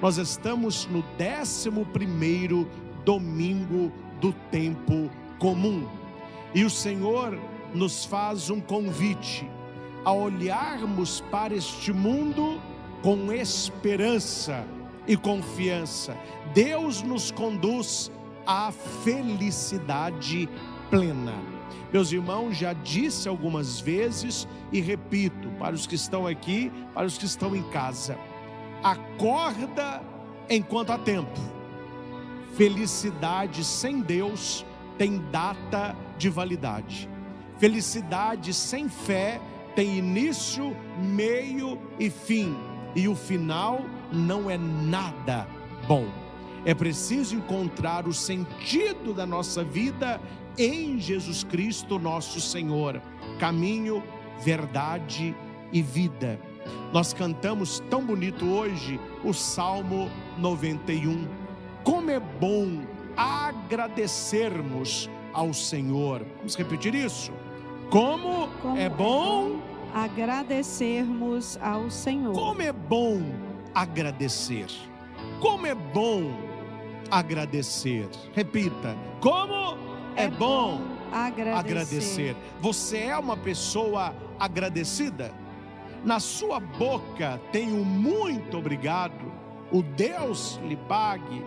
Nós estamos no 11º domingo do tempo comum. E o Senhor nos faz um convite a olharmos para este mundo com esperança e confiança. Deus nos conduz à felicidade plena. Meus irmãos, já disse algumas vezes e repito para os que estão aqui, para os que estão em casa: acorda enquanto há tempo. Felicidade sem Deus tem data de validade. Felicidade sem fé tem início, meio e fim. E o final não é nada bom. É preciso encontrar o sentido da nossa vida em Jesus Cristo, nosso Senhor. Caminho, verdade e vida. Nós cantamos tão bonito hoje o Salmo 91. Como é bom agradecermos ao Senhor. Vamos repetir isso? Como é bom agradecermos ao Senhor. Como é bom agradecer. Como é bom agradecer. Repita. Como é bom agradecer. Você é uma pessoa agradecida? Na sua boca tem um muito obrigado. O Deus lhe pague.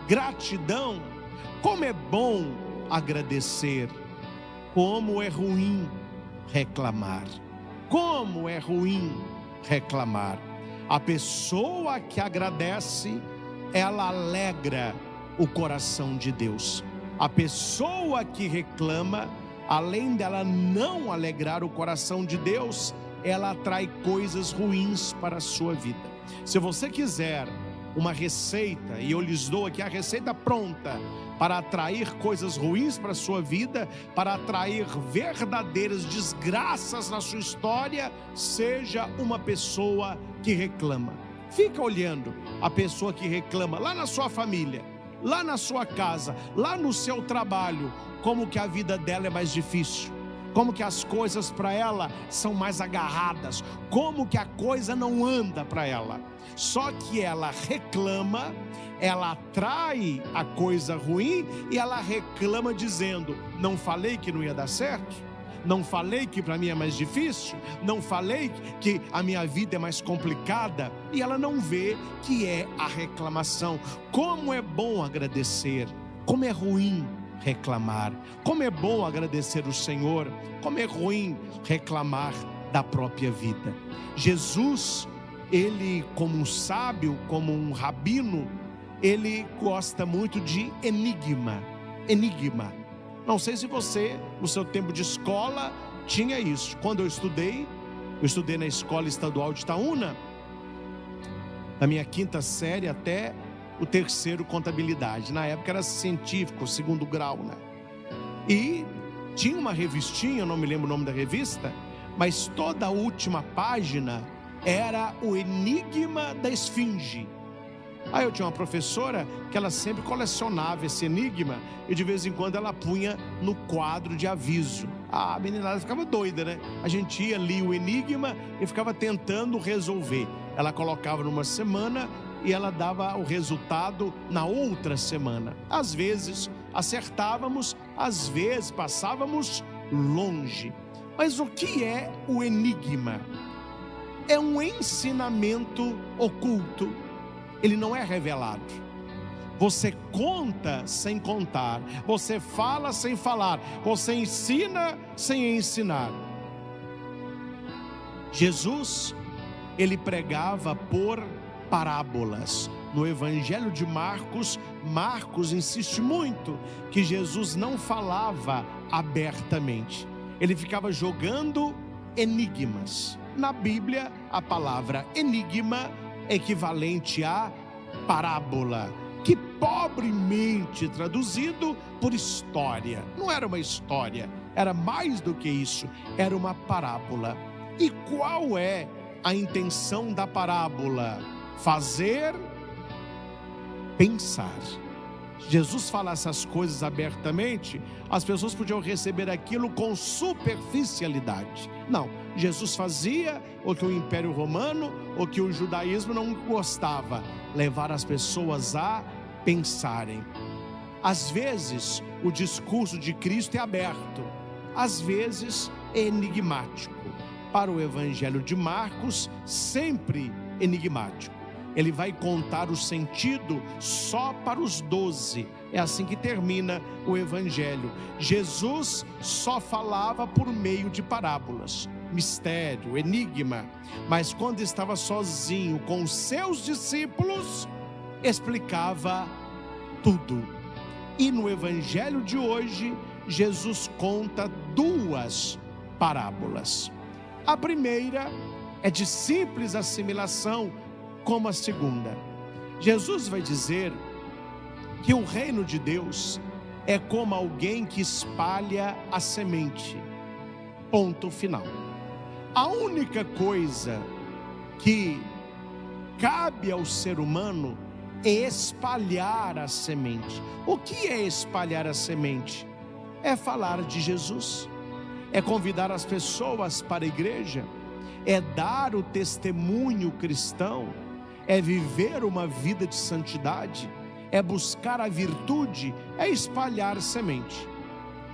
Gratidão. Como é bom agradecer. Como é ruim reclamar. Como é ruim reclamar. A pessoa que agradece, ela alegra o coração de Deus. A pessoa que reclama, além dela não alegrar o coração de Deus, ela atrai coisas ruins para a sua vida. Se você quiser uma receita, e eu lhes dou aqui a receita pronta para atrair coisas ruins para a sua vida, para atrair verdadeiras desgraças na sua história, seja uma pessoa que reclama. Fica olhando a pessoa que reclama lá na sua família, lá na sua casa, lá no seu trabalho, como que a vida dela é mais difícil, como que as coisas para ela são mais agarradas, como que a coisa não anda para ela. Só que ela reclama, ela atrai a coisa ruim e ela reclama dizendo: não falei que não ia dar certo? Não falei que para mim é mais difícil? Não falei que a minha vida é mais complicada? E ela não vê que é a reclamação. Como é bom agradecer, como é ruim reclamar. Como é bom agradecer o Senhor, como é ruim reclamar da própria vida. Jesus, ele como um sábio, como um rabino, ele gosta muito de enigma. Não sei se você, no seu tempo de escola, tinha isso. Quando eu estudei na escola estadual de Itaúna, da minha 5ª série até o 3º contabilidade. Na época era científico, 2º grau, né? E tinha uma revistinha, eu não me lembro o nome da revista, mas toda a última página era o enigma da esfinge. Aí eu tinha uma professora que ela sempre colecionava esse enigma e de vez em quando ela punha no quadro de aviso. A meninada ficava doida, né? A gente ia, lia o enigma e ficava tentando resolver. Ela colocava numa semana e ela dava o resultado na outra semana. Às vezes acertávamos, às vezes passávamos longe. Mas o que é o enigma? É um ensinamento oculto. Ele não é revelado. Você conta sem contar. Você fala sem falar. Você ensina sem ensinar. Jesus, ele pregava por parábolas. No Evangelho de Marcos, Marcos insiste muito que Jesus não falava abertamente. Ele ficava jogando enigmas. Na Bíblia, a palavra enigma é equivalente a parábola, que pobremente traduzido por história. Não era uma história, era mais do que isso, era uma parábola. E qual é a intenção da parábola? Fazer pensar. Jesus fala essas coisas abertamente, as pessoas podiam receber aquilo com superficialidade. Não, Jesus fazia o que o Império Romano, o que o judaísmo não gostava. levar as pessoas a pensarem. Às vezes, o discurso de Cristo é aberto, às vezes é enigmático. Para o Evangelho de Marcos, sempre enigmático. Ele vai contar o sentido só para os 12. É assim que termina o Evangelho. Jesus só falava por meio de parábolas, mistério, enigma. Mas quando estava sozinho com os seus discípulos, explicava tudo. E no Evangelho de hoje, Jesus conta 2 parábolas. A primeira é de simples assimilação, como a segunda. Jesus vai dizer que o reino de Deus é como alguém que espalha a semente. Ponto final. A única coisa que cabe ao ser humano é espalhar a semente. O que é espalhar a semente? É falar de Jesus, é convidar as pessoas para a igreja, é dar o testemunho cristão, é viver uma vida de santidade, é buscar a virtude, é espalhar semente.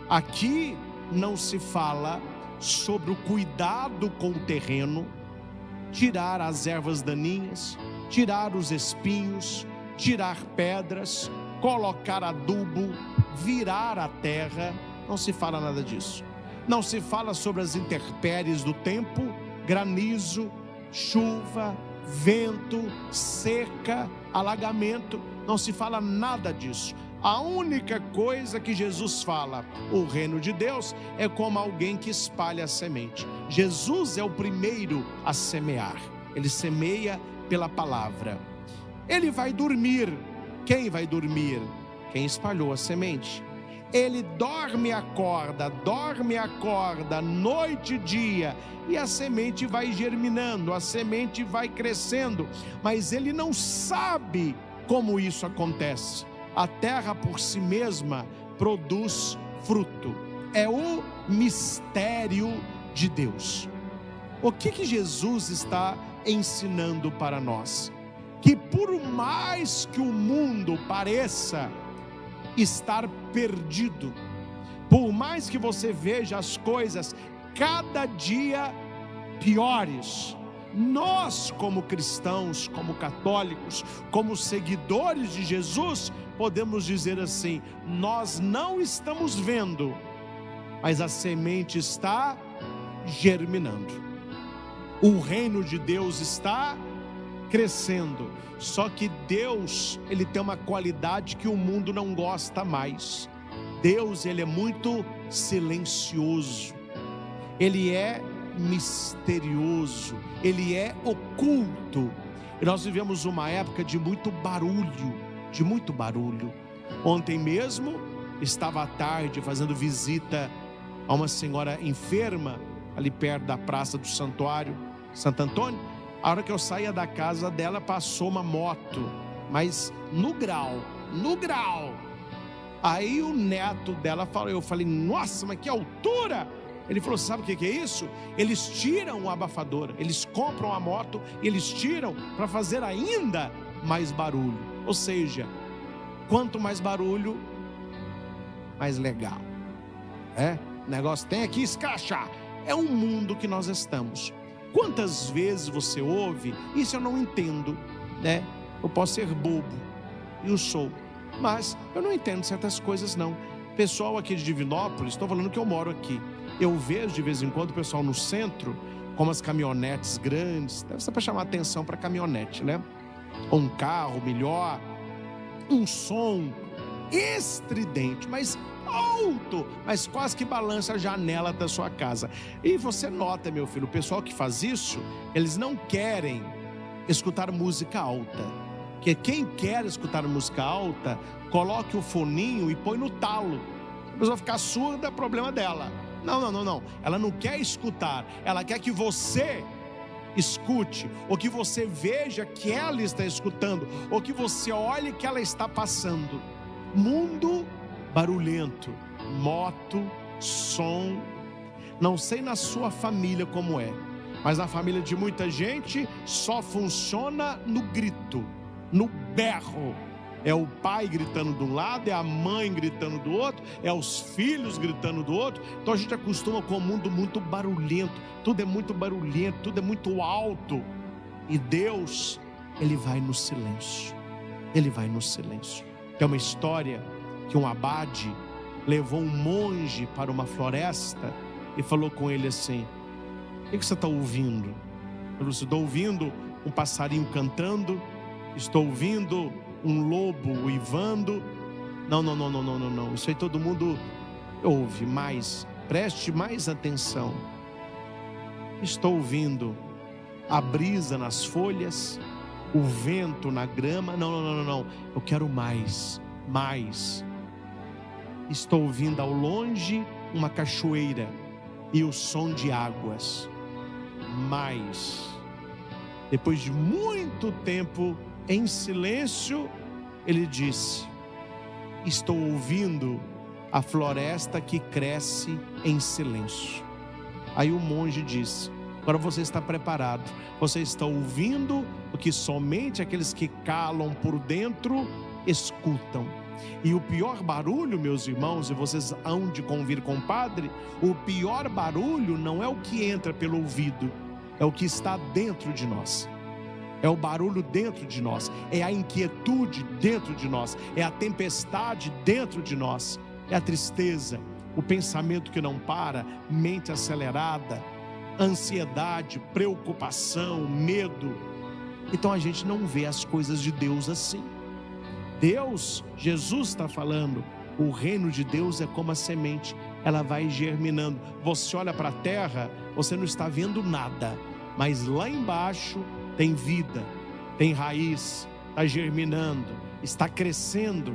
Aqui não se fala sobre o cuidado com o terreno, tirar as ervas daninhas, tirar os espinhos, tirar pedras, colocar adubo, virar a terra. Não se fala nada disso. Não se fala sobre as intempéries do tempo, granizo, chuva, vento, seca, alagamento. Não se fala nada disso. A única coisa que Jesus fala, o reino de Deus é como alguém que espalha a semente. Jesus é o primeiro a semear. Ele semeia pela palavra. Ele vai dormir. Quem vai dormir? Quem espalhou a semente. Ele dorme e acorda, noite e dia, e a semente vai germinando, a semente vai crescendo, mas ele não sabe como isso acontece. A terra por si mesma produz fruto. É o mistério de Deus. O que Jesus está ensinando para nós? Que por mais que o mundo pareça estar perdido, por mais que você veja as coisas cada dia piores, nós como cristãos, como católicos, como seguidores de Jesus, podemos dizer assim: nós não estamos vendo, mas a semente está germinando, o reino de Deus está crescendo. Só que Deus, ele tem uma qualidade que o mundo não gosta mais. Deus, ele é muito silencioso, ele é misterioso, ele é oculto. E nós vivemos uma época de muito barulho. Ontem mesmo estava à tarde fazendo visita a uma senhora enferma ali perto da praça do Santuário Santo Antônio. A hora que eu saía da casa dela, passou uma moto, mas no grau. Aí o neto dela falou, eu falei: nossa, mas que altura! Ele falou: sabe o que é isso? Eles tiram o abafador, eles compram a moto e eles tiram para fazer ainda mais barulho. Ou seja, quanto mais barulho, mais legal. O negócio tem que escrachar. É um mundo que nós estamos. Quantas vezes você ouve, isso eu não entendo, né? Eu posso ser bobo, e eu sou, mas eu não entendo certas coisas não. Pessoal aqui de Divinópolis, estou falando que eu moro aqui, eu vejo de vez em quando o pessoal no centro, com umas caminhonetes grandes, deve ser para chamar atenção para caminhonete, né? Um carro melhor, um som estridente, mas alto, mas quase que balança a janela da sua casa. E você nota, meu filho, o pessoal que faz isso, eles não querem escutar música alta. Porque quem quer escutar música alta, coloque o foninho e põe no talo. Se a pessoa ficar surda, é problema dela. Não. Ela não quer escutar, ela quer que você escute, ou que você veja que ela está escutando, ou que você olhe que ela está passando. Mundo barulhento, moto, som. Não sei na sua família como é, mas na família de muita gente só funciona no grito. no berro. É o pai gritando de um lado, é a mãe gritando do outro, é os filhos gritando do outro. Então a gente acostuma com um mundo muito barulhento, tudo é muito barulhento, tudo é muito alto. E Deus, Ele vai no silêncio. Ele vai no silêncio. Tem uma história que um abade levou um monge para uma floresta e falou com ele assim: o que você está ouvindo? Ele falou: estou ouvindo um passarinho cantando, estou ouvindo um lobo uivando. Não, isso aí todo mundo ouve, mas preste mais atenção. Estou ouvindo a brisa nas folhas, o vento na grama. Não, eu quero mais. Estou ouvindo ao longe uma cachoeira e o som de águas. Mais. Depois de muito tempo em silêncio, ele disse: estou ouvindo a floresta que cresce em silêncio. Aí o monge disse: agora você está preparado, você está ouvindo o que somente aqueles que calam por dentro escutam. E o pior barulho, meus irmãos, e vocês hão de convir com o padre, o pior barulho não é o que entra pelo ouvido, é o que está dentro de nós. É o barulho dentro de nós, é a inquietude dentro de nós, é a tempestade dentro de nós, é a tristeza, o pensamento que não para, mente acelerada, ansiedade, preocupação, medo. Então a gente não vê as coisas de Deus assim. Deus, Jesus está falando, o reino de Deus é como a semente, ela vai germinando. Você olha para a terra, você não está vendo nada, mas lá embaixo tem vida, tem raiz, está germinando, está crescendo.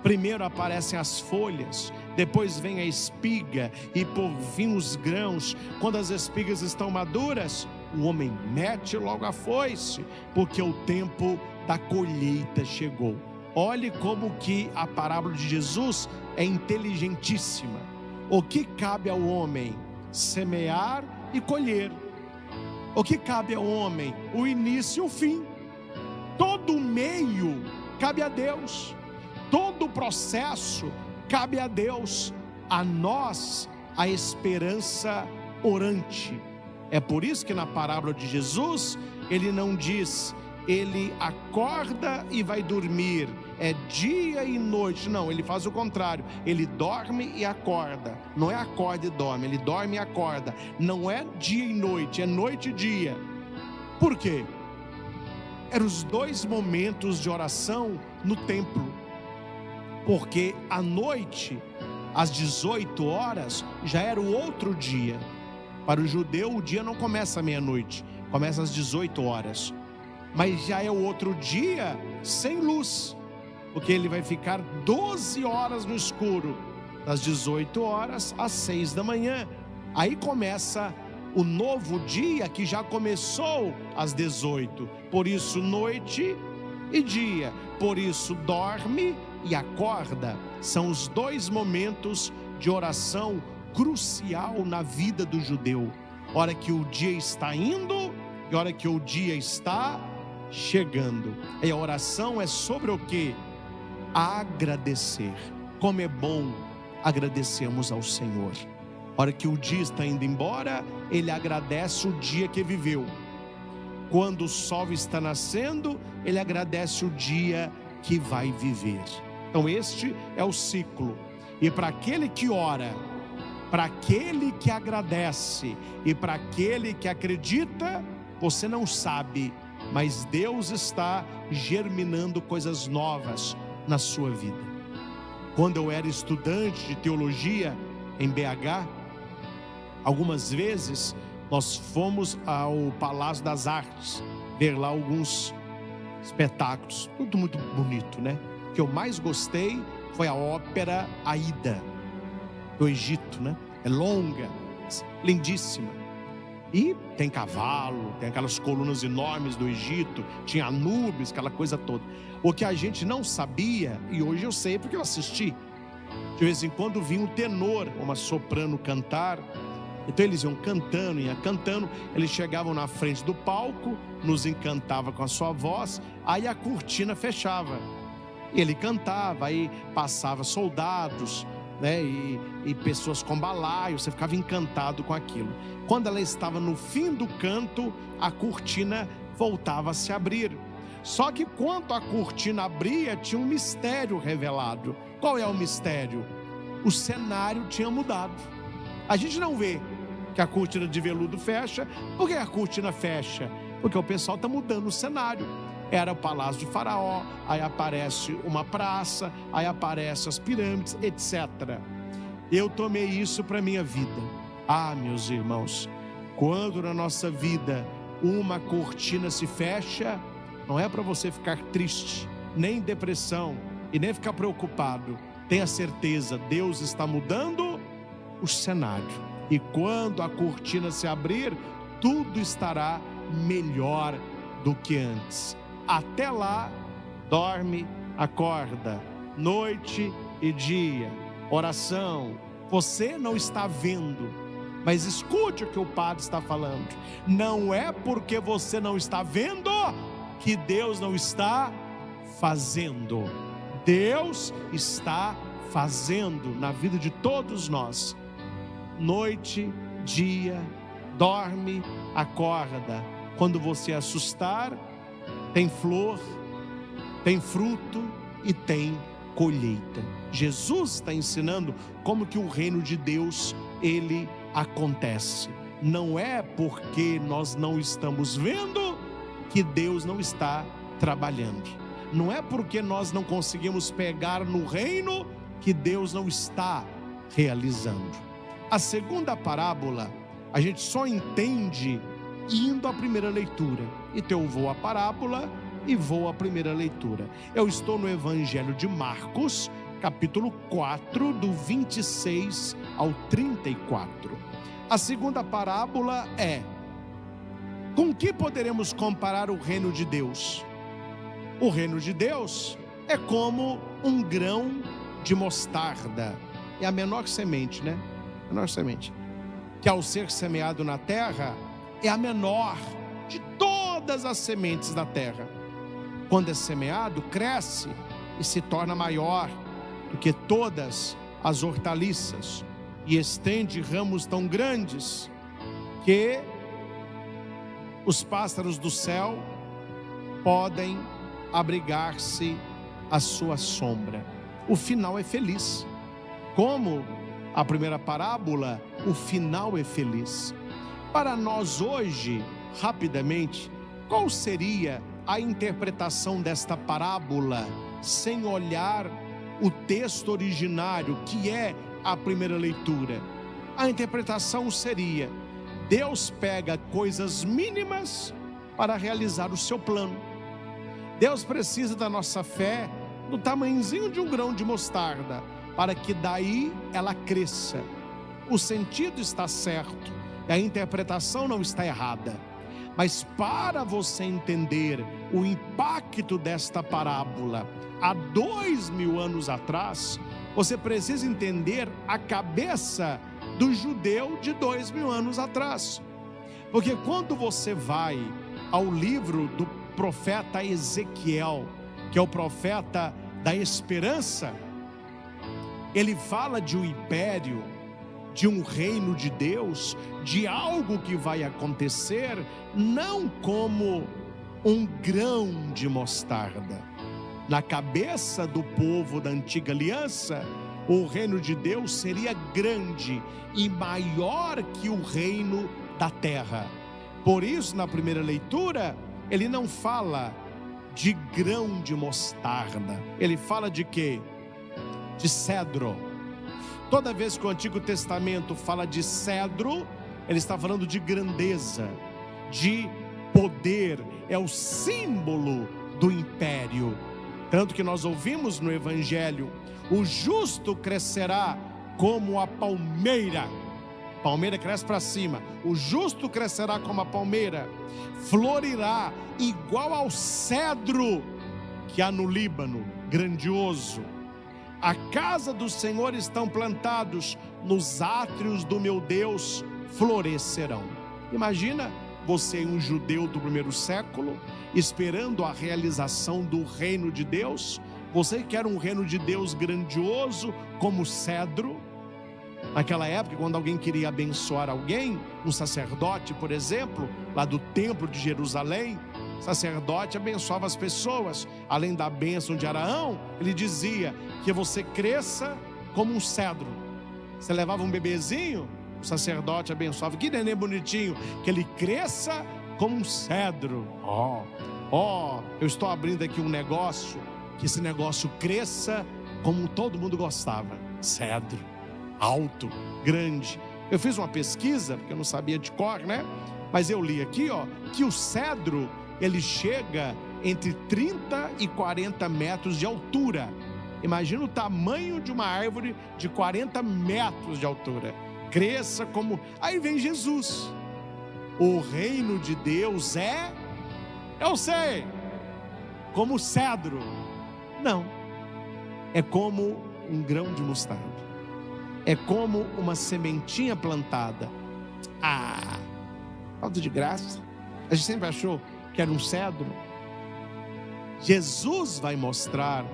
Primeiro aparecem as folhas, depois vem a espiga e por fim os grãos. Quando as espigas estão maduras, o homem mete logo a foice, porque o tempo da colheita chegou. Olhe como que a parábola de Jesus é inteligentíssima. O que cabe ao homem? Semear e colher. O que cabe ao homem? O início e o fim. Todo o meio cabe a Deus. Todo o processo cabe a Deus. A nós a esperança orante. É por isso que na parábola de Jesus ele não diz: ele acorda e vai dormir, é dia e noite. Não, ele faz o contrário, ele dorme e acorda. Não é acorda e dorme, ele dorme e acorda. Não é dia e noite, é noite e dia. Por quê? Eram os dois momentos de oração no templo, porque à noite, às 18 horas, já era o outro dia. Para o judeu o dia não começa à meia-noite, começa às 18 horas. Mas já é o outro dia sem luz, porque ele vai ficar 12 horas no escuro, das 18 horas às 6 da manhã. Aí começa o novo dia, que já começou às 18. Por isso noite e dia, por isso dorme e acorda. São os dois momentos de oração crucial na vida do judeu. Hora que o dia está indo e hora que o dia está chegando. E a oração é sobre o que? Agradecer. Como é bom agradecermos ao Senhor. A hora que o dia está indo embora, ele agradece o dia que viveu. Quando o sol está nascendo, ele agradece o dia que vai viver. Então este é o ciclo. E para aquele que ora, para aquele que agradece e para aquele que acredita, você não sabe, mas Deus está germinando coisas novas na sua vida. Quando eu era estudante de teologia em BH, algumas vezes nós fomos ao Palácio das Artes ver lá alguns espetáculos, tudo muito bonito, né? O que eu mais gostei foi a ópera Aida do Egito, né? É longa, lindíssima. E tem cavalo, tem aquelas colunas enormes do Egito, tinha Anubis, aquela coisa toda. O que a gente não sabia, e hoje eu sei porque eu assisti, de vez em quando vinha um tenor, uma soprano cantar, Então eles iam cantando, eles chegavam na frente do palco, nos encantava com a sua voz, aí a cortina fechava. Ele cantava, aí passava soldados, né, e pessoas com balaio, você ficava encantado com aquilo. Quando ela estava no fim do canto, a cortina voltava a se abrir. Só que quando a cortina abria, tinha um mistério revelado. Qual é o mistério? O cenário tinha mudado. A gente não vê que a cortina de veludo fecha. Por que a cortina fecha? Porque o pessoal está mudando o cenário. Era o palácio de Faraó, aí aparece uma praça, aí aparecem as pirâmides, etc. Eu tomei isso para a minha vida. Meus irmãos, quando na nossa vida uma cortina se fecha, não é para você ficar triste, nem em depressão e nem ficar preocupado. Tenha certeza, Deus está mudando o cenário. E quando a cortina se abrir, tudo estará melhor do que antes. Até lá, dorme, acorda, noite e dia, oração. Você não está vendo, mas escute o que o Padre está falando. Não é porque você não está vendo que Deus não está fazendo. Deus está fazendo na vida de todos nós. Noite, dia, dorme, acorda. Quando você assustar, tem flor, tem fruto e tem colheita. Jesus está ensinando como que o reino de Deus, ele acontece. Não é porque nós não estamos vendo que Deus não está trabalhando. Não é porque nós não conseguimos pegar no reino que Deus não está realizando. A segunda parábola, a gente só entende indo à primeira leitura. Então eu vou à parábola e vou à primeira leitura. Eu estou no Evangelho de Marcos, capítulo 4, do 26 ao 34. A segunda parábola é: com que poderemos comparar o reino de Deus? O reino de Deus é como um grão de mostarda. É a menor semente, né? Menor semente. Que ao ser semeado na terra, é a menor de todas as sementes da terra. Quando é semeado, cresce e se torna maior do que todas as hortaliças, e estende ramos tão grandes que os pássaros do céu podem abrigar-se à sua sombra. O final é feliz. Como a primeira parábola, o final é feliz. Para nós hoje, rapidamente, qual seria a interpretação desta parábola sem olhar o texto originário, que é a primeira leitura? A interpretação seria: Deus pega coisas mínimas para realizar o seu plano. Deus precisa da nossa fé no tamanhozinho de um grão de mostarda, para que daí ela cresça. O sentido está certo, e a interpretação não está errada. Mas para você entender o impacto desta parábola há 2000 anos atrás, você precisa entender a cabeça do judeu de 2000 anos atrás. Porque quando você vai ao livro do profeta Ezequiel, que é o profeta da esperança, ele fala de um império, de um reino de Deus, de algo que vai acontecer, não como um grão de mostarda. Na cabeça do povo da antiga aliança, o reino de Deus seria grande e maior que o reino da terra. Por isso, na primeira leitura, ele não fala de grão de mostarda. Ele fala de quê? De cedro. Toda vez que o Antigo Testamento fala de cedro, ele está falando de grandeza, de poder. É o símbolo do império. Tanto que nós ouvimos no Evangelho: o justo crescerá como a palmeira. Palmeira cresce para cima. O justo crescerá como a palmeira, florirá igual ao cedro que há no Líbano, grandioso. A casa do Senhor estão plantados nos átrios do meu Deus, florescerão. Imagina você, um judeu do primeiro século, esperando a realização do reino de Deus. Você quer um reino de Deus grandioso como cedro. Naquela época, quando alguém queria abençoar alguém, um sacerdote, por exemplo, lá do templo de Jerusalém, o sacerdote abençoava as pessoas. Além da bênção de Araão, ele dizia que você cresça como um cedro. Você levava um bebezinho, o sacerdote abençoava, que neném bonitinho, que ele cresça como um cedro. Eu estou abrindo aqui um negócio, que esse negócio cresça como todo mundo gostava. Cedro, alto, grande. Eu fiz uma pesquisa, porque eu não sabia de cor, né? Mas eu li aqui, que o cedro, ele chega entre 30 e 40 metros de altura. Imagina o tamanho de uma árvore de 40 metros de altura. Cresça como... Aí vem Jesus. O reino de Deus eu sei, como cedro. Não. É como um grão de mostarda. É como uma sementinha plantada. Falta de graça. A gente sempre achou que era um cedro. Jesus vai mostrar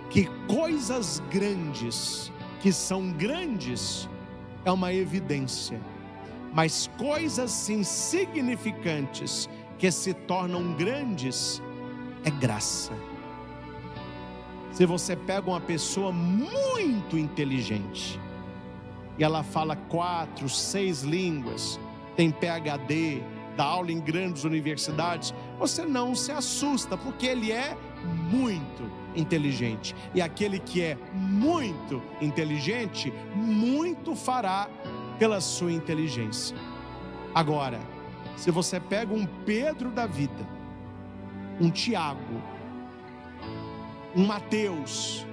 que coisas grandes, que são grandes, é uma evidência, mas coisas insignificantes que se tornam grandes é graça. Se você pega uma pessoa muito inteligente e ela fala 4, 6 línguas, tem PhD, dá aula em grandes universidades, você não se assusta, porque ele é muito inteligente. E aquele que é muito inteligente, muito fará pela sua inteligência. Agora, se você pega um Pedro da vida, um Tiago, um Mateus,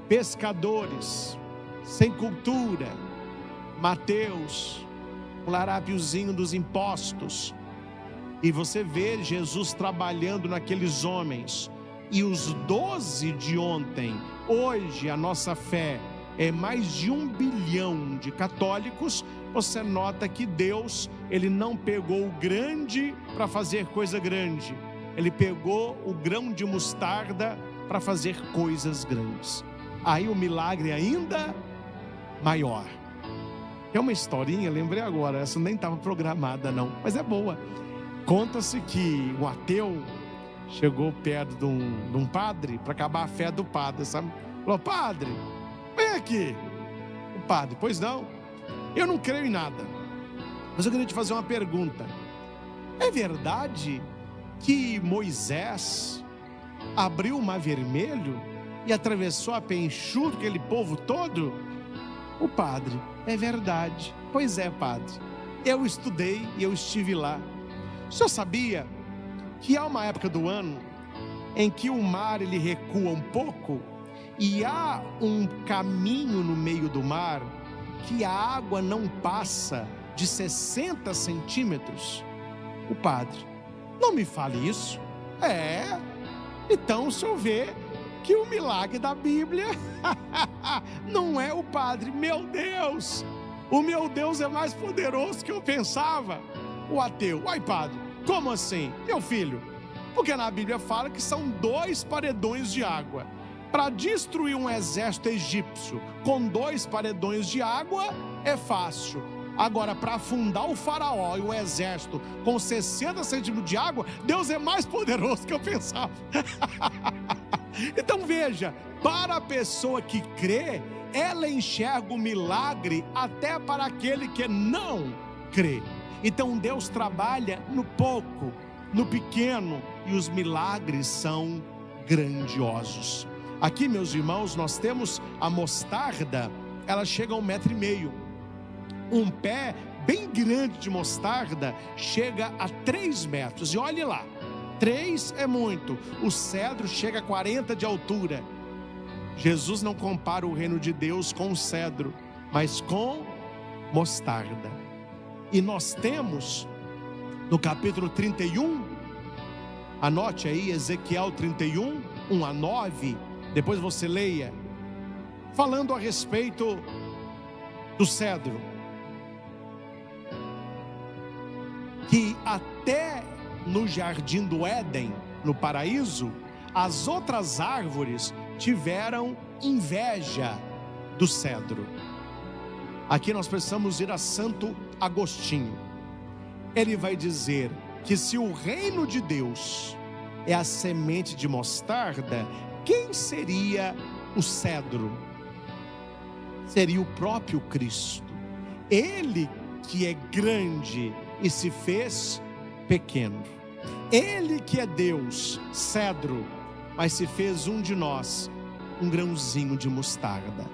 pescadores, sem cultura, Mateus, um larápiozinho dos impostos, e você vê Jesus trabalhando naqueles homens, e os 12 de ontem, hoje a nossa fé é mais de 1 bilhão de católicos. Você nota que Deus, ele não pegou o grande para fazer coisa grande, ele pegou o grão de mostarda para fazer coisas grandes. Aí o milagre ainda maior. É uma historinha, lembrei agora, essa nem estava programada não, mas é boa. Conta-se que um ateu chegou perto de um padre, para acabar a fé do padre, sabe? Falou: padre, vem aqui. O padre: pois não, eu não creio em nada, mas eu queria te fazer uma pergunta. É verdade que Moisés abriu o mar vermelho e atravessou a pé enxuto aquele povo todo? O padre: é verdade. Pois é, padre, eu estudei e eu estive lá. O senhor sabia que há uma época do ano em que o mar ele recua um pouco e há um caminho no meio do mar que a água não passa de 60 centímetros? O padre: não me fale isso. Então o senhor vê que o milagre da Bíblia não é o padre. Meu Deus, o meu Deus é mais poderoso que eu pensava. O ateu: ai padre, como assim? Meu filho, porque na Bíblia fala que são 2 paredões de água. Para destruir um exército egípcio com 2 paredões de água é fácil. Agora, para afundar o faraó e o exército com 60 centímetros de água, Deus é mais poderoso que eu pensava. Então veja, para a pessoa que crê, ela enxerga o milagre até para aquele que não crê. Então Deus trabalha no pouco, no pequeno, e os milagres são grandiosos. Aqui, meus irmãos, nós temos a mostarda, ela chega a 1,5 metro. Um pé bem grande de mostarda chega a 3 metros. E olhe lá, 3 é muito. O cedro chega a 40 de altura. Jesus não compara o reino de Deus com o cedro, mas com mostarda. E nós temos no capítulo 31, anote aí, Ezequiel 31, 1-9, depois você leia, falando a respeito do cedro. que até no jardim do Éden, no paraíso, as outras árvores tiveram inveja do cedro. Aqui nós precisamos ir a Santo Agostinho. Ele vai dizer que se o reino de Deus é a semente de mostarda, quem seria o cedro? Seria o próprio Cristo. Ele que é grande e se fez pequeno. Ele que é Deus, cedro, mas se fez um de nós, um grãozinho de mostarda.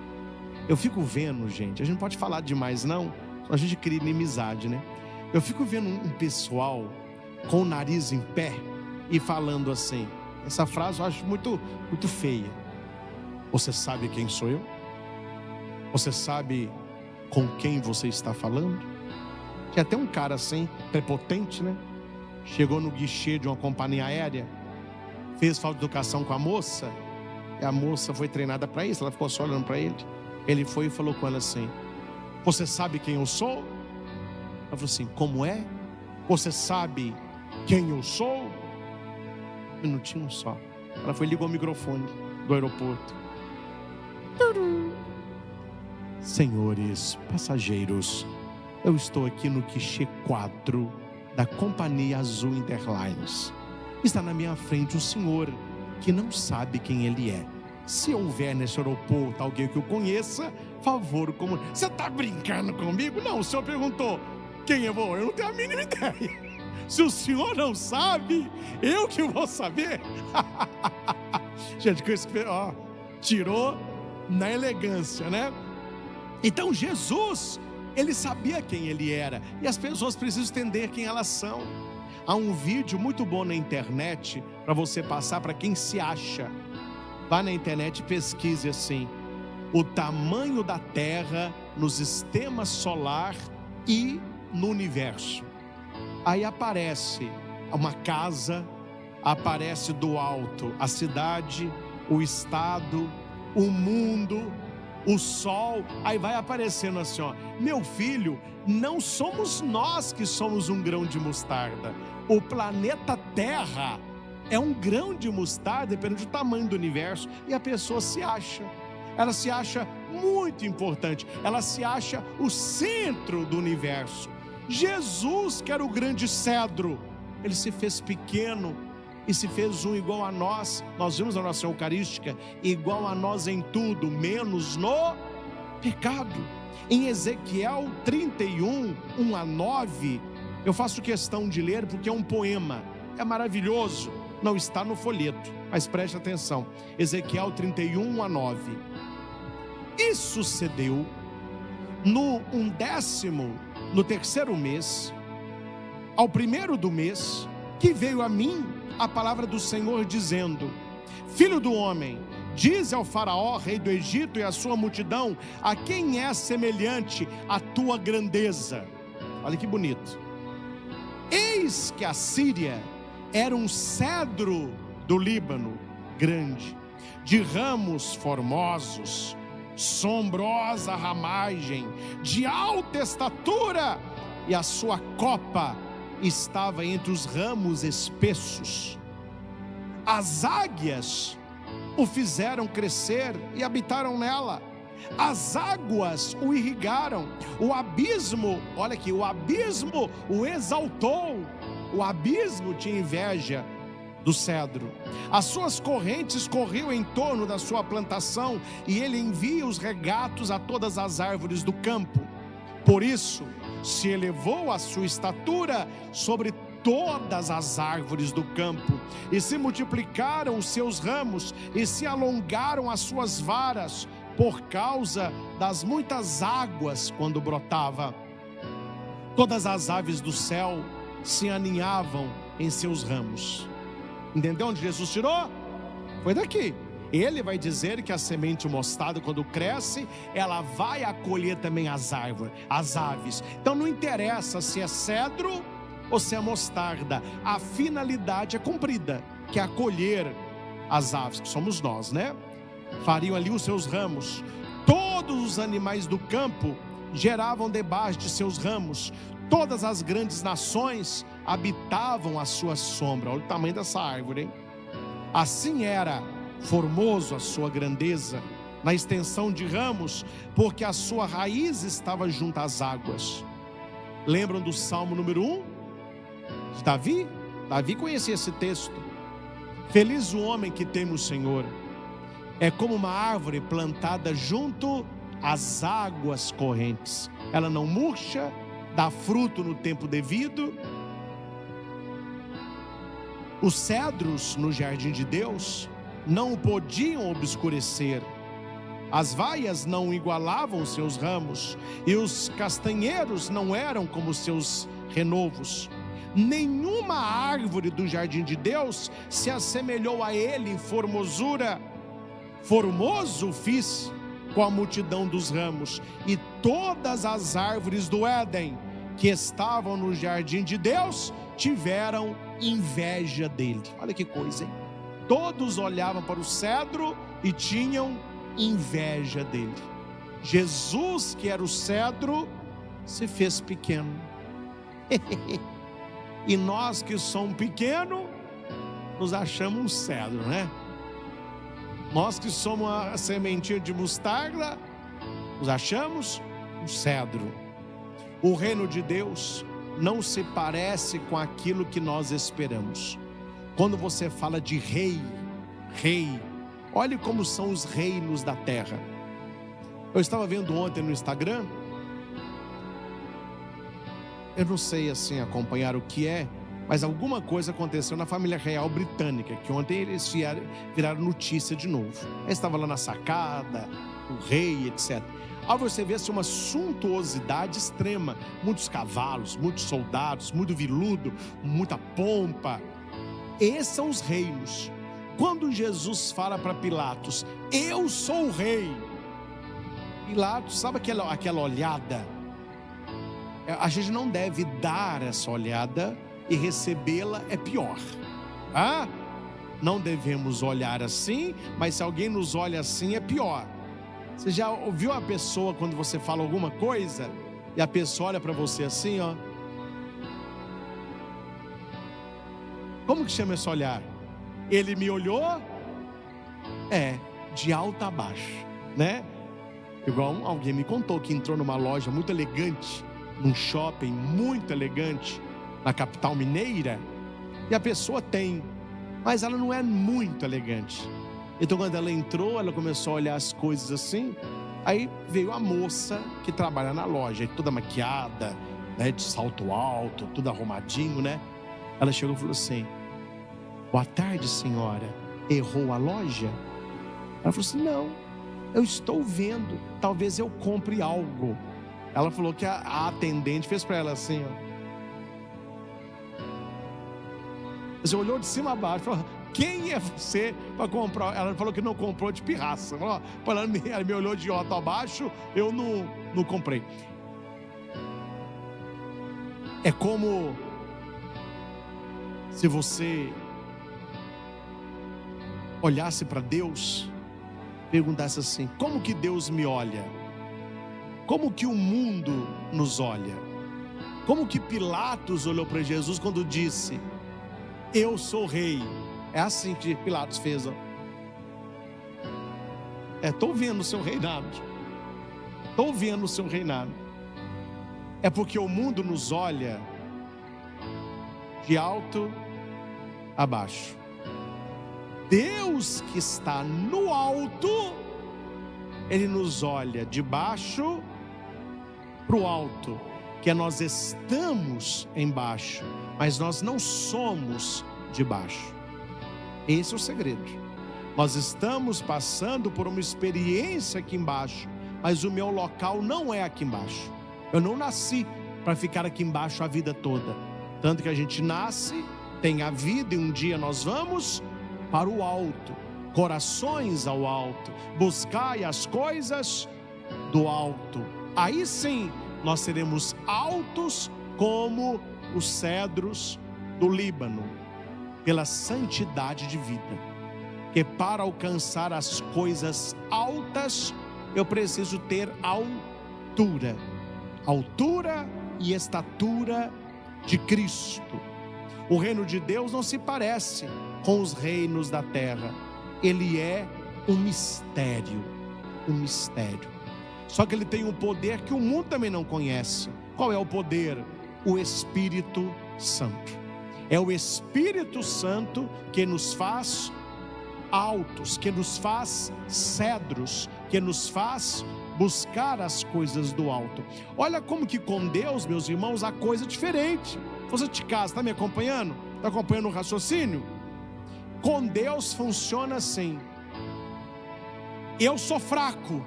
Eu fico vendo, gente, a gente não pode falar demais não, a gente cria inimizade, né? Eu fico vendo um pessoal com o nariz em pé e falando assim, essa frase eu acho muito feia. Você sabe quem sou eu? Você sabe com quem você está falando? Tinha até um cara assim, prepotente, né? Chegou no guichê de uma companhia aérea, fez falta de educação com a moça, e a moça foi treinada para isso, ela ficou só olhando para ele. Ele foi e falou com ela assim, você sabe quem eu sou? Ela falou assim, como é? Você sabe quem eu sou? Um minutinho só. Ela foi e ligou o microfone do aeroporto. Senhores passageiros, eu estou aqui no guichê 4 da Companhia Azul Interlines. Está na minha frente um senhor que não sabe quem ele é. Se houver nesse aeroporto alguém que eu conheça, favor, como... Você está brincando comigo? Não, o senhor perguntou quem eu vou. Eu não tenho a mínima ideia. Se o senhor não sabe, eu que vou saber. Gente, tirou na elegância, né? Então Jesus, ele sabia quem ele era. E as pessoas precisam entender quem elas são. Há um vídeo muito bom na internet para você passar para quem se acha. Vá na internet e pesquise assim: o tamanho da Terra no sistema solar e no universo. Aí aparece uma casa, aparece do alto a cidade, o estado, o mundo, o sol. Aí vai aparecendo assim, ó, meu filho, não somos nós que somos um grão de mostarda. O planeta Terra é um grão de mostarda, dependendo do tamanho do universo. E a pessoa se acha, ela se acha muito importante, ela se acha o centro do universo. Jesus, que era o grande cedro, ele se fez pequeno e se fez um igual a nós. Nós vimos na nossa eucarística, igual a nós em tudo, menos no pecado. Em Ezequiel 31, 1-9, eu faço questão de ler porque é um poema, é maravilhoso, não está no folheto, mas preste atenção. Ezequiel 31, 1-9. E sucedeu no 13º mês, ao 1º do mês, que veio a mim a palavra do Senhor dizendo: filho do homem, dize ao faraó, rei do Egito, e à sua multidão, a quem é semelhante a tua grandeza? Olha que bonito. Eis que a Síria era um cedro do Líbano, grande, de ramos formosos, sombrosa ramagem, de alta estatura, e a sua copa estava entre os ramos espessos. As águias o fizeram crescer e habitaram nela. As águas o irrigaram. O abismo, olha aqui, o abismo o exaltou. O abismo tinha inveja do cedro. As suas correntes corriam em torno da sua plantação, e ele envia os regatos a todas as árvores do campo. Por isso se elevou a sua estatura sobre todas as árvores do campo, e se multiplicaram os seus ramos, e se alongaram as suas varas, por causa das muitas águas quando brotava. Todas as aves do céu se aninhavam em seus ramos. Entendeu onde Jesus tirou? Foi daqui. Ele vai dizer que a semente mostarda, quando cresce, ela vai acolher também as árvores, as aves. Então não interessa se é cedro ou se é mostarda, a finalidade é cumprida, que é acolher as aves, que somos nós, né? Fariam ali os seus ramos. Todos os animais do campo geravam debaixo de seus ramos. Todas as grandes nações habitavam a sua sombra. Olha o tamanho dessa árvore, hein? Assim era formoso a sua grandeza, na extensão de ramos, porque a sua raiz estava junto às águas. Lembram do Salmo número 1? De Davi? Davi conhecia esse texto. Feliz o homem que teme o Senhor. É como uma árvore plantada junto às águas correntes. Ela não murcha, dá fruto no tempo devido. Os cedros no jardim de Deus não o podiam obscurecer. As vaias não igualavam seus ramos, e os castanheiros não eram como seus renovos. Nenhuma árvore do jardim de Deus se assemelhou a ele em formosura. Formoso fiz com a multidão dos ramos, e todas as árvores do Éden que estavam no jardim de Deus tiveram inveja dele. Olha que coisa, hein? Todos olhavam para o cedro e tinham inveja dele. Jesus, que era o cedro, se fez pequeno. E nós que somos pequenos, nos achamos um cedro, né? Nós que somos a sementinha de mostarda, nos achamos um cedro. O reino de Deus não se parece com aquilo que nós esperamos. Quando você fala de rei, olhe como são os reinos da terra. Eu estava vendo ontem no Instagram, eu não sei assim acompanhar o que é, mas alguma coisa aconteceu na família real britânica, que ontem eles viraram notícia de novo. Eu estava lá na sacada, o rei, etc. Aí você vê assim, uma suntuosidade extrema, muitos cavalos, muitos soldados, muito veludo, muita pompa. Esses são os reinos. Quando Jesus fala para Pilatos, eu sou o rei, Pilatos, sabe aquela olhada? A gente não deve dar essa olhada, e recebê-la é pior. Não devemos olhar assim, mas se alguém nos olha assim é pior. Você já ouviu a pessoa quando você fala alguma coisa e a pessoa olha para você assim, ó? Como que chama esse olhar? Ele me olhou, de alto a baixo, né? Igual alguém me contou que entrou numa loja muito elegante, num shopping muito elegante, na capital mineira, e a pessoa mas ela não é muito elegante. Então quando ela entrou, ela começou a olhar as coisas assim, aí veio a moça que trabalha na loja, toda maquiada, né, de salto alto, tudo arrumadinho, né? Ela chegou e falou assim: boa tarde, senhora, errou a loja? Ela falou assim: não, eu estou vendo, talvez eu compre algo. Ela falou que a atendente fez para ela assim, ó. Você olhou de cima a baixo, falou: quem é você para comprar? Ela falou que não comprou de pirraça. Ela me olhou de alto a baixo, eu não comprei. É como se você olhasse para Deus, perguntasse assim: como que Deus me olha? Como que o mundo nos olha? Como que Pilatos olhou para Jesus quando disse: eu sou rei? É assim que Pilatos fez, ó. Estou vendo o seu reinado. Estou vendo o seu reinado. É porque o mundo nos olha de alto a baixo. Deus que está no alto, Ele nos olha de baixo para o alto, que nós estamos embaixo, mas nós não somos de baixo. Esse é o segredo. Nós estamos passando por uma experiência aqui embaixo, mas o meu local não é aqui embaixo. Eu não nasci para ficar aqui embaixo a vida toda. Tanto que a gente nasce, tem a vida e um dia nós vamos para o alto. Corações ao alto. Buscai as coisas do alto. Aí sim nós seremos altos como os cedros do Líbano, pela santidade de vida. Que para alcançar as coisas altas, eu preciso ter altura. Altura e estatura de Cristo. O reino de Deus não se parece com os reinos da terra. Ele é um mistério. Um mistério. Só que ele tem um poder que o mundo também não conhece. Qual é o poder? O Espírito Santo. É o Espírito Santo que nos faz altos, que nos faz cedros, que nos faz buscar as coisas do alto. Olha como que com Deus, meus irmãos, a coisa é diferente. Você de casa, está me acompanhando? Está acompanhando o raciocínio? Com Deus funciona assim: eu sou fraco.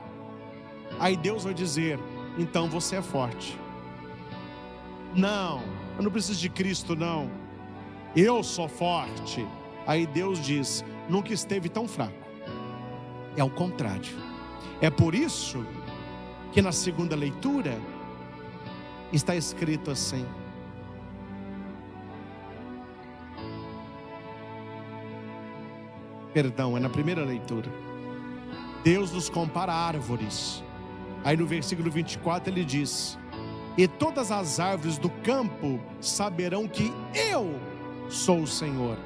Aí Deus vai dizer: então você é forte. Não, eu não preciso de Cristo não. Eu sou forte. Aí Deus diz: nunca esteve tão fraco. É o contrário. É por isso que na segunda leitura está escrito assim: perdão, é na primeira leitura. Deus nos compara a árvores. Aí no versículo 24 ele diz: e todas as árvores do campo saberão que eu sou o Senhor.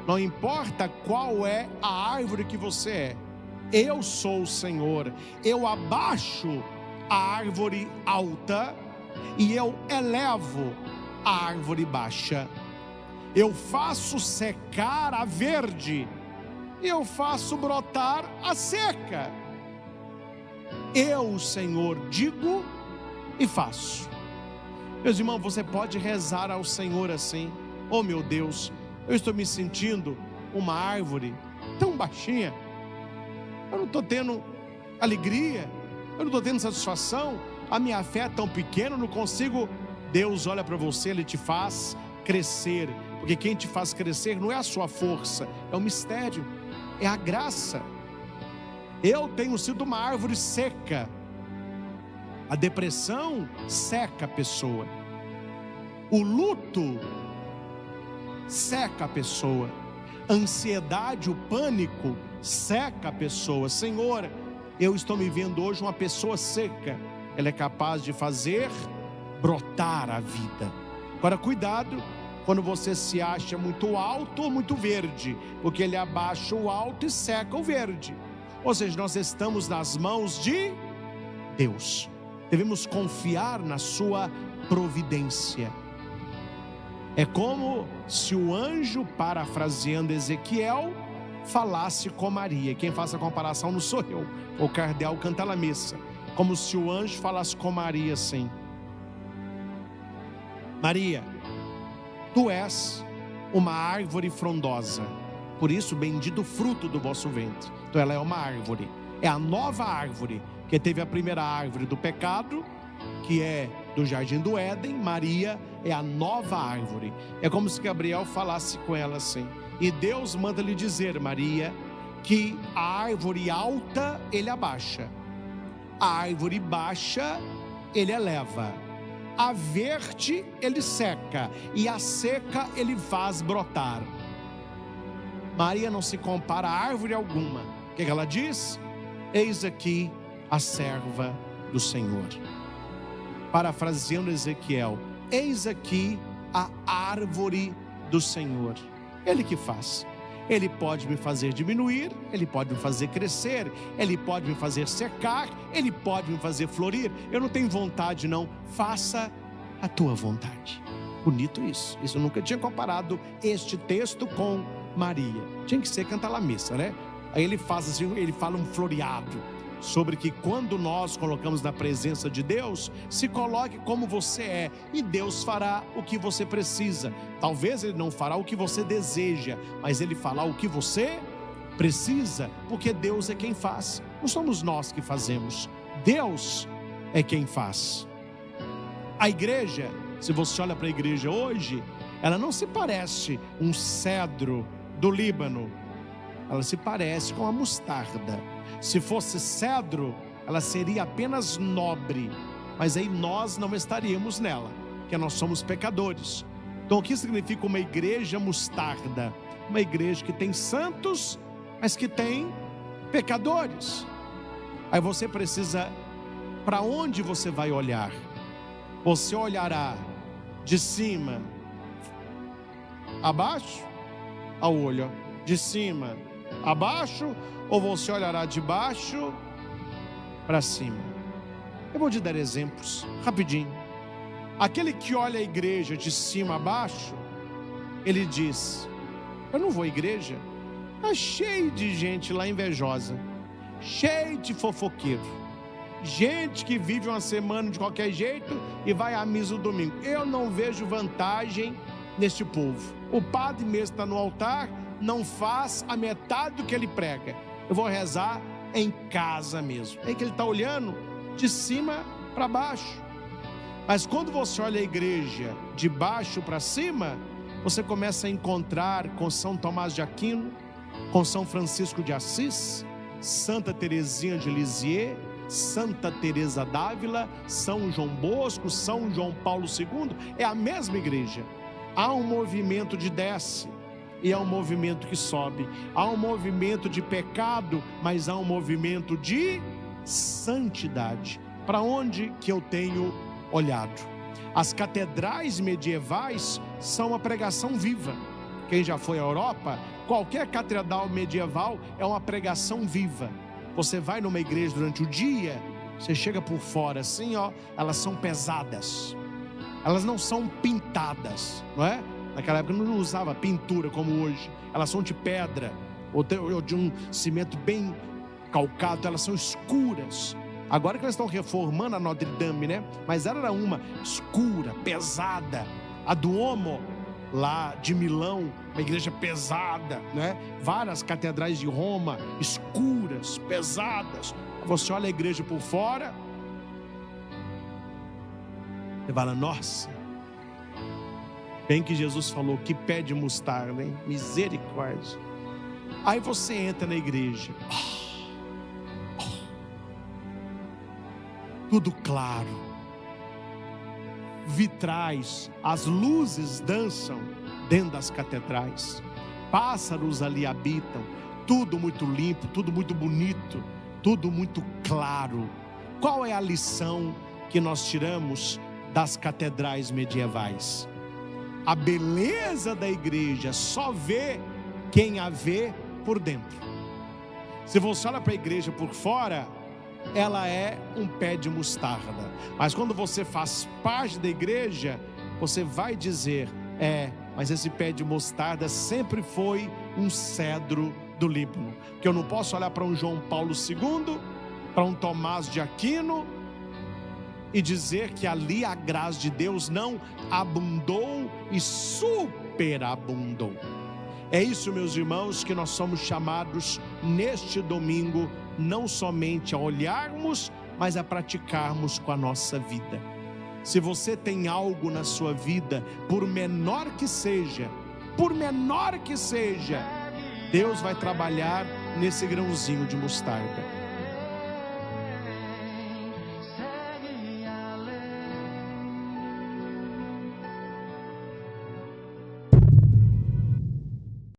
Não importa qual é a árvore que você é, eu sou o Senhor. Eu abaixo a árvore alta e eu elevo a árvore baixa. Eu faço secar a verde e eu faço brotar a seca. Eu, Senhor, digo e faço. Meus irmãos, você pode rezar ao Senhor assim: oh meu Deus, eu estou me sentindo uma árvore tão baixinha, eu não estou tendo alegria, eu não estou tendo satisfação, a minha fé é tão pequena, eu não consigo. Deus olha para você, Ele te faz crescer, porque quem te faz crescer não é a sua força, é o mistério, é a graça. Eu tenho sido uma árvore seca. A depressão seca a pessoa, o luto seca a pessoa, a ansiedade, o pânico seca a pessoa. Senhor, eu estou me vendo hoje uma pessoa seca. Ela é capaz de fazer brotar a vida. Agora cuidado quando você se acha muito alto ou muito verde, porque Ele abaixa o alto e seca o verde. Ou seja, nós estamos nas mãos de Deus. Devemos confiar na sua providência. É como se o anjo, parafraseando Ezequiel, falasse com Maria. Quem faz a comparação não sou eu, o cardeal Cantalamessa. Como se o anjo falasse com Maria assim: Maria, tu és uma árvore frondosa, por isso bendito o fruto do vosso ventre. Então ela é uma árvore, é a nova árvore, que teve a primeira árvore do pecado, que é do jardim do Éden. Maria é a nova árvore. É como se Gabriel falasse com ela assim: e Deus manda lhe dizer, Maria, que a árvore alta Ele abaixa, a árvore baixa Ele eleva, a verde Ele seca, e a seca Ele faz brotar. Maria não se compara a árvore alguma. O que ela diz? Eis aqui a serva do Senhor. Parafraseando Ezequiel: eis aqui a árvore do Senhor. Ele que faz. Ele pode me fazer diminuir, Ele pode me fazer crescer, Ele pode me fazer secar, Ele pode me fazer florir. Eu não tenho vontade não, faça a tua vontade. Bonito isso. Isso eu nunca tinha comparado este texto com Maria. Tinha que ser Cantalamessa, né? Aí ele faz assim, ele fala um floreado sobre que quando nós colocamos na presença de Deus, se coloque como você é, e Deus fará o que você precisa. Talvez Ele não fará o que você deseja, mas Ele fará o que você precisa, porque Deus é quem faz. Não somos nós que fazemos, Deus é quem faz. A igreja, se você olha para a igreja hoje, ela não se parece um cedro do Líbano, ela se parece com a mostarda. Se fosse cedro, ela seria apenas nobre, mas aí nós não estaríamos nela, porque nós somos pecadores. Então o que significa uma igreja mostarda? Uma igreja que tem santos, mas que tem pecadores. Aí você precisa, para onde você vai olhar? Você olhará de cima abaixo ao olho, de cima abaixo, ou você olhará de baixo para cima? Eu vou te dar exemplos, rapidinho. Aquele que olha a igreja de cima a baixo, ele diz: eu não vou à igreja, está cheio de gente lá invejosa, cheio de fofoqueiro, gente que vive uma semana de qualquer jeito e vai à missa no domingo. Eu não vejo vantagem neste povo. O padre mesmo está no altar, não faz a metade do que ele prega. Eu vou rezar em casa mesmo. É que ele está olhando de cima para baixo. Mas quando você olha a igreja de baixo para cima, você começa a encontrar com São Tomás de Aquino, com São Francisco de Assis, Santa Teresinha de Lisieux, Santa Teresa d'Ávila, São João Bosco, São João Paulo II. É a mesma igreja. Há um movimento de desce e há um movimento que sobe. Há um movimento de pecado, mas há um movimento de santidade. Para onde que eu tenho olhado? As catedrais medievais são uma pregação viva. Quem já foi à Europa, qualquer catedral medieval é uma pregação viva. Você vai numa igreja durante o dia, você chega por fora assim, ó, elas são pesadas. Elas não são pintadas, não é? Naquela época não usava pintura como hoje. Elas são de pedra ou de um cimento bem calcado, elas são escuras. Agora que eles estão reformando a Notre Dame, né? Mas ela era uma escura, pesada. A Duomo, lá de Milão, uma igreja pesada, né? Várias catedrais de Roma, escuras, pesadas. Você olha a igreja por fora, você fala: nossa, bem que Jesus falou, que pé de mostarda, hein? Misericórdia. Aí você entra na igreja, tudo claro, vitrais, as luzes dançam dentro das catedrais, pássaros ali habitam, tudo muito limpo, tudo muito bonito, tudo muito claro. Qual é a lição que nós tiramos das catedrais medievais? A beleza da igreja só vê quem a vê por dentro. Se você olha para a igreja por fora, ela é um pé de mostarda. Mas quando você faz parte da igreja, você vai dizer: mas esse pé de mostarda sempre foi um cedro do Líbano. Que eu não posso olhar para um João Paulo II, para um Tomás de Aquino e dizer que ali a graça de Deus não abundou e superabundou. É isso, meus irmãos, que nós somos chamados neste domingo, não somente a olharmos, mas a praticarmos com a nossa vida. Se você tem algo na sua vida, por menor que seja, Deus vai trabalhar nesse grãozinho de mostarda.